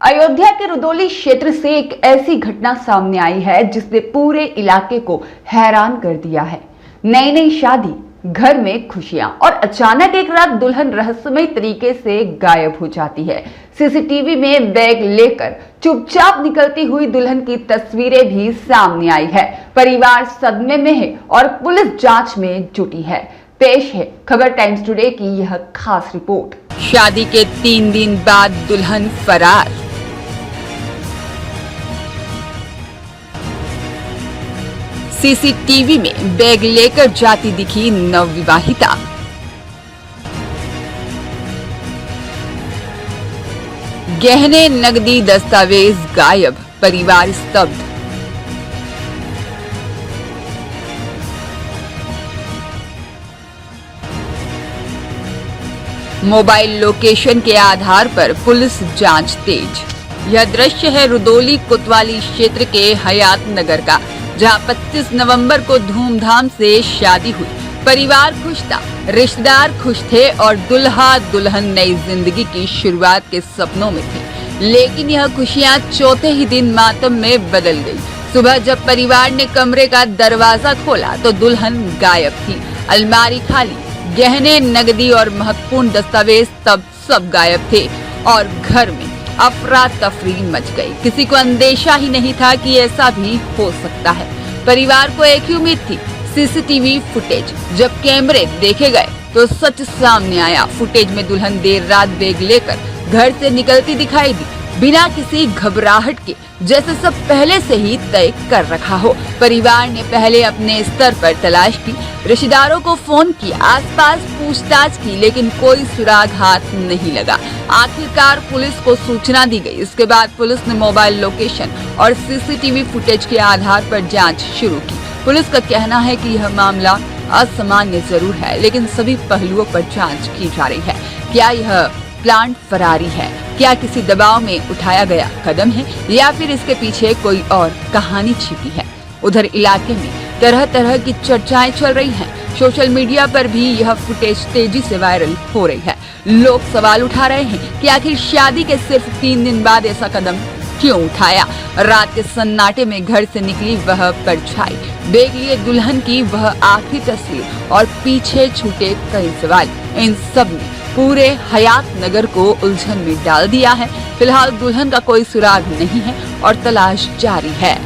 अयोध्या के रुदौली क्षेत्र से एक ऐसी घटना सामने आई है जिसने पूरे इलाके को हैरान कर दिया है। नई नई शादी, घर में खुशियां और अचानक एक रात दुल्हन रहस्यमय तरीके से गायब हो जाती है। सीसीटीवी में बैग लेकर चुपचाप निकलती हुई दुल्हन की तस्वीरें भी सामने आई है। परिवार सदमे में है और पुलिस जांच में जुटी है। पेश है खबर टाइम्स टुडे की यह खास रिपोर्ट। शादी के 3 दिन बाद दुल्हन फरार। सीसीटीवी में बैग लेकर जाती दिखी नवविवाहिता। गहने, नकदी, दस्तावेज गायब, परिवार स्तब्ध। मोबाइल लोकेशन के आधार पर पुलिस जांच तेज। यह दृश्य है रुदौली कोतवाली क्षेत्र के हयात नगर का, जहां 25 नवंबर को धूमधाम से शादी हुई। परिवार खुश था, रिश्तेदार खुश थे और दुल्हा दुल्हन नई जिंदगी की शुरुआत के सपनों में थे। लेकिन यह खुशियां चौथे ही दिन मातम में बदल गई। सुबह जब परिवार ने कमरे का दरवाजा खोला तो दुल्हन गायब थी। अलमारी खाली, गहने, नकदी और महत्वपूर्ण दस्तावेज तब सब गायब थे और घर में अफरा तफरी मच गई। किसी को अंदेशा ही नहीं था कि ऐसा भी हो सकता है। परिवार को एक ही उम्मीद थी, सीसीटीवी फुटेज। जब कैमरे देखे गए तो सच सामने आया। फुटेज में दुल्हन देर रात बैग लेकर घर से निकलती दिखाई दी, बिना किसी घबराहट के, जैसे सब पहले से ही तय कर रखा हो। परिवार ने पहले अपने स्तर पर तलाश की, रिश्तेदारों को फोन किया, आसपास पूछताछ की, लेकिन कोई सुराग हाथ नहीं लगा। आखिरकार पुलिस को सूचना दी गई। इसके बाद पुलिस ने मोबाइल लोकेशन और सीसीटीवी फुटेज के आधार पर जांच शुरू की। पुलिस का कहना है कि यह मामला असामान्य जरूर है, लेकिन सभी पहलुओं पर जांच की जा रही है। क्या यह प्लांट फरारी है? क्या किसी दबाव में उठाया गया कदम है या फिर इसके पीछे कोई और कहानी छिपी है? उधर इलाके में तरह तरह की चर्चाएं चल रही हैं। सोशल मीडिया पर भी यह फुटेज तेजी से वायरल हो रही है। लोग सवाल उठा रहे हैं कि आखिर शादी के सिर्फ 3 दिन बाद ऐसा कदम क्यों उठाया? रात के सन्नाटे में घर से निकली वह परछाई, बैग लिए दुल्हन की वह आखिरी तस्वीर और पीछे छूटे कई सवाल, इन सब ने पूरे हयात नगर को उलझन में डाल दिया है। फिलहाल दुल्हन का कोई सुराग नहीं है और तलाश जारी है।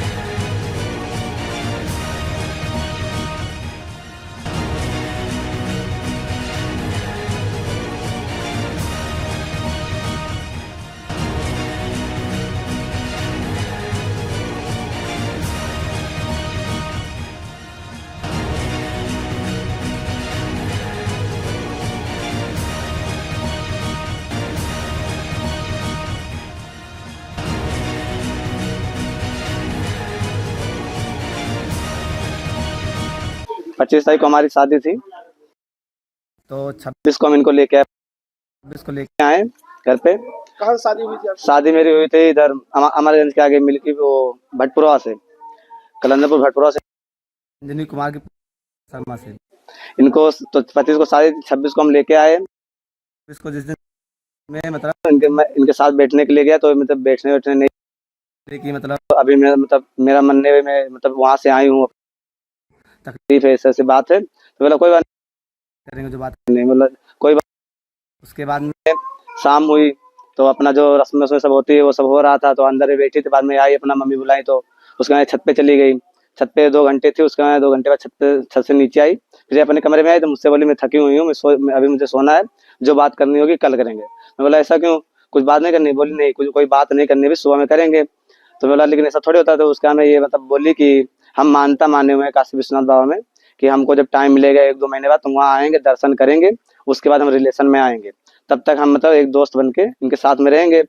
पच्चीस तारीख को हमारी शादी थी, तो 26 को हम इनको लेके आए, 26 को लेके आए घर पे। कहाँ शादी हुई थी आपकी? शादी मेरी हुई थी इधर अमरगंज के आगे मिल्की, वो भटपुरा से, कलंदरपुर भटपुरा से। अंजनी कुमार की शर्मा से। इनको तो 25 को शादी, 26 को हम लेके आए। 26 को जिस दिन में मतलब इनके साथ बैठने के लिए गया तो मतलब बैठने नहीं की मतलब तो अभी मेरा मनने में मतलब वहाँ से आई हूँ, तकलीफ है, ऐसी बात है। तो बोला कोई बात करेंगे जो बात नहीं, मतलब कोई बात। उसके बाद में शाम हुई तो अपना जो रस्म सब होती है वो सब हो रहा था, तो अंदर ही बैठी थी। बाद में आई, अपना मम्मी बुलाई तो उसके बाद छत पे चली गई। छत पे 2 घंटे थी, उसके बाद 2 घंटे बाद छत से नीचे आई, फिर अपने कमरे में आई तो मुझसे बोली मैं थकी हुई हूँ, अभी मुझे सोना है, जो बात करनी होगी कल करेंगे। मैं बोला ऐसा क्यों, कुछ बात नहीं करनी? बोली नहीं, कोई बात नहीं करनी, भी सुबह में करेंगे। तो बोला लेकिन ऐसा थोड़ी होता। तो उसका मैं ये मतलब बोली कि हम माने हुए हैं काशी विश्वनाथ बाबा में, कि हमको जब टाइम मिलेगा 1-2 महीने बाद तो वहाँ आएंगे, दर्शन करेंगे, उसके बाद हम रिलेशन में आएंगे, तब तक हम मतलब एक दोस्त बन के इनके साथ में रहेंगे।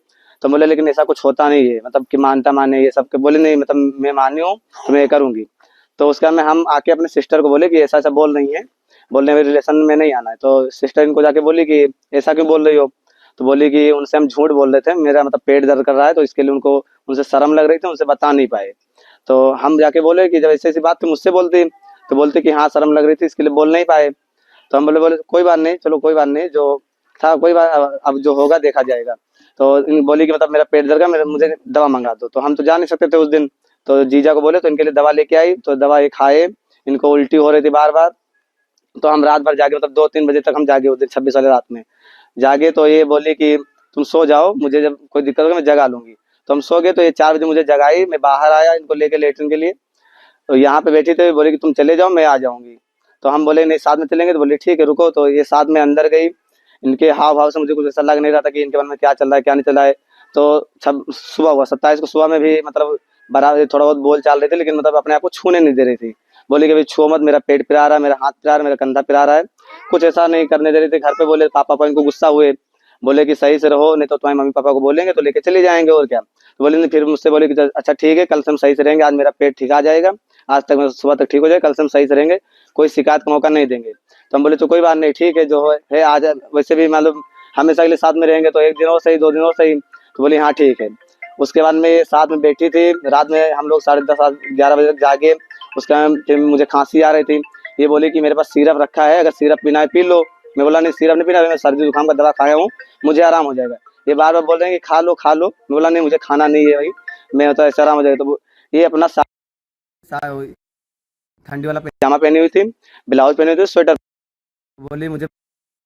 तो बोले लेकिन ऐसा कुछ होता नहीं है, मतलब कि माने ये सब के। बोले नहीं, मतलब मैं मानी हूँ तो मैं करूँगी। तो उसका में हम आके अपने सिस्टर को बोले कि ऐसा ऐसा बोल रही है, बोलने में रिलेशन में नहीं आना है। तो सिस्टर इनको जाके बोली कि ऐसा क्यों बोल रही हो? तो बोली कि उनसे हम झूठ बोल रहे थे, मेरा मतलब पेट दर्द कर रहा है, तो इसके लिए उनको उनसे शर्म लग रही थी, उनसे बता नहीं पाए। तो हम जाके बोले कि जब ऐसी बात तुम मुझसे बोलती, तो बोलते कि हाँ शर्म लग रही थी, इसके लिए बोल नहीं पाए। तो हम बोले कोई बात नहीं, चलो कोई बात नहीं, जो था कोई बात, अब जो होगा देखा जाएगा। तो बोली कि मतलब मेरा पेट दर्द है, मुझे दवा मंगा दो। तो हम तो जा नहीं सकते थे उस दिन, तो जीजा को बोले तो इनके लिए दवा लेके आई। तो दवा ये खाए, इनको उल्टी हो रही थी बार बार। तो हम रात भर जागे, मतलब 2-3 बजे तक हम जागे उस दिन 26 वाले रात में जागे। तो ये बोली कि तुम सो जाओ, मुझे जब कोई दिक्कत होगी मैं जगा लूंगी। तो हम सो गए। तो ये 4 बजे मुझे जगाई, मैं बाहर आया इनको लेके लेटरिन के लिए। तो यहाँ पे बैठी थे, बोले कि तुम चले जाओ मैं आ जाऊंगी। तो हम बोले नहीं साथ में चलेंगे। तो बोले ठीक है रुको। तो ये साथ में अंदर गई। इनके हाव भाव से मुझे कुछ ऐसा लग नहीं रहा था कि इनके मन में क्या चल रहा है क्या नहीं चल रहा है। तो सब सुबह हुआ 27 को, सुबह में भी मतलब बराबर थोड़ा बहुत बोल चाल रही थी, लेकिन मतलब अपने आप को छूने नहीं दे रही थी। बोली कि भाई छुओ मत, मेरा पेट पिरा रहा है, मेरा हाथ पिरा रहा है, मेरा कंधा पिरा रहा है, कुछ ऐसा नहीं करने दे रही थी। घर पे बोले पापा इनको गुस्सा हुए, बोले कि सही से रहो नहीं तो तुम्हारे मम्मी पापा को बोलेंगे तो लेके चले जाएंगे और क्या। तो बोले नहीं, फिर मुझसे बोले कि अच्छा ठीक है, कल से हम सही से रहेंगे, आज मेरा पेट ठीक आ जाएगा, आज तक मैं सुबह तक ठीक हो जाएगा, कल से हम सही से रहेंगे, कोई शिकायत का मौका नहीं देंगे। तो हम बोले तो कोई बात नहीं, ठीक है जो है आज वैसे भी मालूम हमेशा के लिए साथ में रहेंगे, तो 1 दिन और सही 2 दिन और सही। तो बोली हाँ ठीक है। उसके बाद में साथ में बैठी थी, रात में हम लोग 10:30 11 बजे तक जागे। उसका फिर मुझे खांसी आ रही थी। ये बोली कि मेरे पास सिरप रखा है, अगर सिरप पीना है पी लो। मैं बोला नहीं सिरप नहीं पीना, मैं सर्दी जुकाम का दवा खाया हूँ, मुझे आराम हो जाएगा। ये बार बार बोल रहे हैं कि खा लो खा लो। मैं बोला नहीं मुझे खाना नहीं है भाई, मैं तो ऐसा आराम हो जाएगा। तो ये अपना ठंडी वाला पजामा पहनी हुई थी, ब्लाउज पहनी हुई थी, स्वेटर बोली मुझे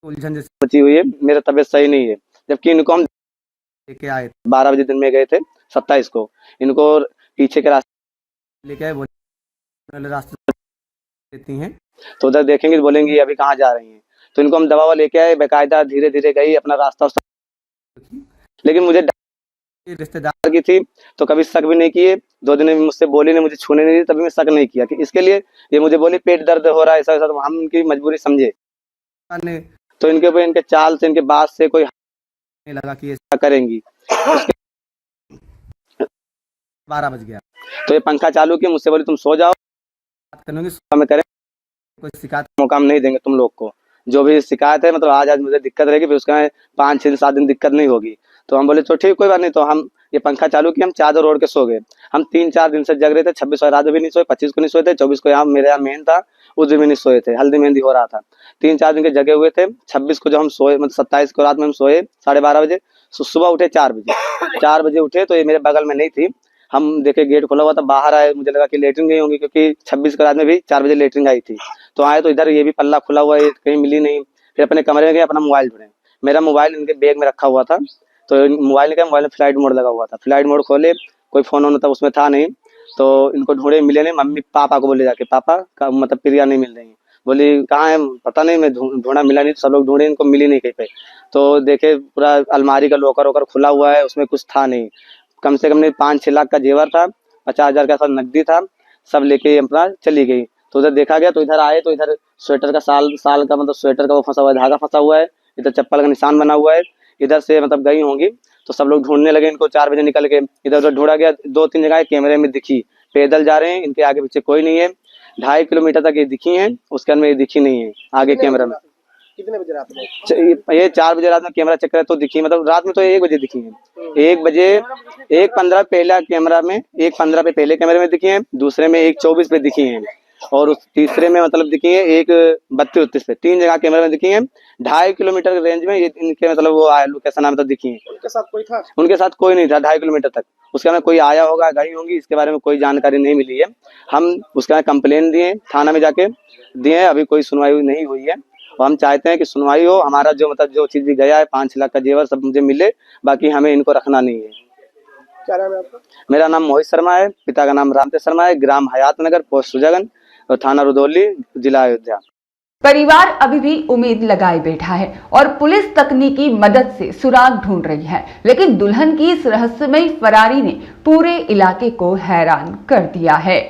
उलझन जैसी बची हुई है, मेरा तबीयत सही नहीं है। जबकि इनको हम लेके आए 12 बजे दिन में गए थे 27 को, इनको पीछे के रास्ते लेके आए, बोले रास्ते देती हैं तो उधर देखेंगे तो बोलेंगे ये अभी कहाँ जा रही हैं। तो इनको हम दवा लेके आए, बेकायदा धीरे धीरे गई अपना रास्ता। लेकिन मुझे रिश्तेदार की थी तो कभी शक भी नहीं किए। 2 दिन में मुझसे बोली नहीं, मुझे छूने नहीं दी, तभी मैं शक नहीं किया कि इसके लिए। ये मुझे बोली पेट दर्द हो रहा है ऐसा ऐसा, तो हम उनकी मजबूरी समझे। ने तो इनके ऊपर इनके चाल से इनके बात से कोई नहीं लगा कि ये करेंगी। 12 बज गया। तो ये पंखा चालू किया, मुझसे बोली तुम सो जाओ, बात करूंगी में करें, कोई शिकायत मौका हम नहीं देंगे तुम लोग को। जो भी शिकायत है मतलब आज मुझे दिक्कत रहेगी, फिर उसका 5-6-7 दिन दिक्कत नहीं होगी। तो हम बोले तो ठीक कोई बात नहीं। तो हम ये पंखा चालू किया, हम चादर ओढ़ के सो गए। हम 3-4 दिन से जग रहे थे। 26 रात में भी नहीं सोए, 25 को नहीं सोए थे, 24 को यहाँ मेरे यहाँ मेहंदी था, उस दिन भी नहीं सोए थे, हल्दी मेहंदी हो रहा था। 3-4 दिन के जगे हुए थे। 26 को जब हम सोए, मतलब 27 को रात में हम सोए 12:30 बजे, सुबह उठे 4 बजे। 4 बजे उठे तो ये मेरे बगल में नहीं थी। हम देखे गेट खुला हुआ था, बाहर आए, मुझे लगा कि लेटरिन गई होंगी, क्योंकि 26 को रात में भी 4 बजे लेटरिन आई थी। तो आए तो इधर ये भी पल्ला खुला हुआ है, कहीं मिली नहीं। फिर अपने कमरे में गए, अपना मोबाइल ढूंढे। मेरा मोबाइल इनके बैग में रखा हुआ था। तो मोबाइल निकाला, मोबाइल में फ्लाइट मोड लगा हुआ था। फ्लाइट मोड खोले, कोई फोन वोन था उसमें था नहीं। तो इनको ढूंढे, मिले नहीं। मम्मी पापा को बोले जाके, पापा का मतलब प्रिया नहीं मिल रही। बोली कहाँ है, पता नहीं, मैं ढूंढा मिला नहीं। सब लोग ढूंढे, इनको मिली नहीं कहीं पे। तो देखे पूरा अलमारी का लॉकर वोकर खुला हुआ है, उसमें कुछ था नहीं। कम से कम नहीं 5-6 लाख का जेवर था, 50,000 का सब नकदी था, सब लेके अपना चली गई। तो उधर देखा गया, तो इधर आए तो इधर स्वेटर का साल का मतलब स्वेटर का वो फंसा हुआ है, धागा फंसा हुआ है, इधर चप्पल का निशान बना हुआ है। इधर से मतलब गई होंगी। तो सब लोग ढूंढने लगे इनको। 4 बजे निकल के इधर उधर ढूंढा गया, 2-3 जगह कैमरे में दिखी। पैदल जा रहे हैं, इनके आगे पीछे कोई नहीं है। 2.5 किलोमीटर तक ये दिखी है, उसके अंदर ये दिखी नहीं है आगे कैमरा में। कितने बजे रात में? ये 4 बजे रात में कैमरा चेक करे तो दिखी, मतलब रात में तो 1 बजे दिखी है। 1 बजे 1:15 पहला कैमरा में, 1:15 पे पहले कैमरे में दिखी है, दूसरे में 1:24 पे दिखी है, और उस तीसरे में मतलब दिखी है 1:32-33 पे। 3 जगह कैमरे में दिखी है। 2.5 किलोमीटर के रेंज में ये इनके मतलब वो लोकेशन नाम तो दिखी है। उनके साथ कोई था? उनके साथ कोई नहीं था 2.5 किलोमीटर तक। उसके में कोई आया होगा, गई होंगी, इसके बारे में कोई जानकारी नहीं मिली है। हम उसका कंप्लेन दिए, थाना में जाके दिए, अभी कोई सुनवाई नहीं हुई है। और हम चाहते हैं कि सुनवाई हो, हमारा जो मतलब जो चीज भी गया है 5 लाख का जेवर सब मुझे मिले, बाकी हमें इनको रखना नहीं है। क्या नाम है आपका? मेरा नाम मोहित शर्मा है, पिता का नाम रामतेज शर्मा है, ग्राम हयात नगर, पोस्ट सुजागन, और थाना रुदौली, जिला अयोध्या। परिवार अभी भी उम्मीद लगाए बैठा है और पुलिस तकनीकी मदद से सुराग ढूंढ रही है, लेकिन दुल्हन की इस रहस्यमयी फरारी ने पूरे इलाके को हैरान कर दिया है।